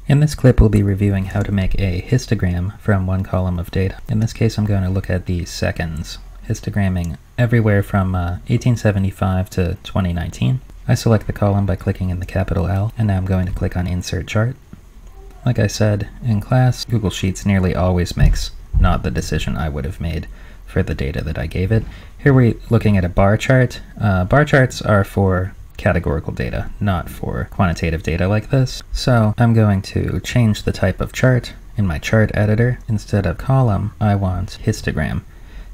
In this clip, we'll be reviewing how to make a histogram from one column of data. In this case, I'm going to look at the seconds, histogramming everywhere from 1875 to 2019. I select the column by clicking in the capital L, and now I'm going to click on Insert Chart. Like I said in class, Google Sheets nearly always makes not the decision I would have made for the data that I gave it. Here we're looking at a bar chart. Bar charts are for categorical data, not for quantitative data like this. So I'm going to change the type of chart in my chart editor. Instead of column, I want histogram.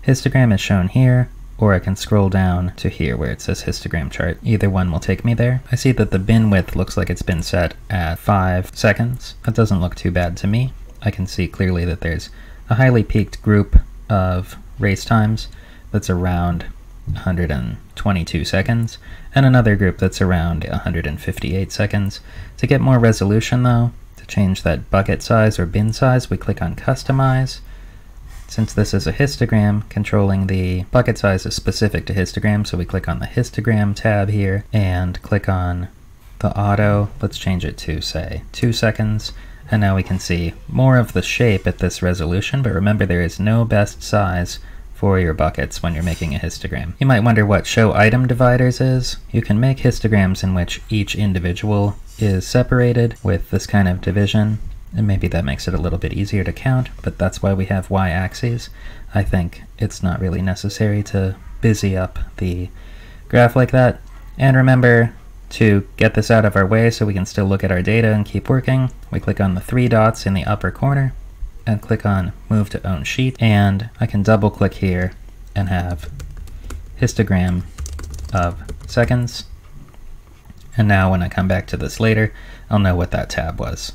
Histogram is shown here, or I can scroll down to here where it says histogram chart. Either one will take me there. I see that the bin width looks like it's been set at 5 seconds. That doesn't look too bad to me. I can see clearly that there's a highly peaked group of race times that's around 122 seconds, and another group that's around 158 seconds. To get more resolution though, to change that bucket size or bin size, we click on Customize. Since this is a histogram, controlling the bucket size is specific to histogram, so we click on the Histogram tab here and click on the auto. Let's change it to, say, 2 seconds, and now we can see more of the shape at this resolution, but remember there is no best size for your buckets when you're making a histogram. You might wonder what show item dividers is. You can make histograms in which each individual is separated with this kind of division, and maybe that makes it a little bit easier to count, but that's why we have y-axes. I think it's not really necessary to busy up the graph like that. And remember, to get this out of our way so we can still look at our data and keep working, we click on the 3 dots in the upper corner and click on Move to Own Sheet, and I can double click here and have histogram of seconds. And now when I come back to this later, I'll know what that tab was.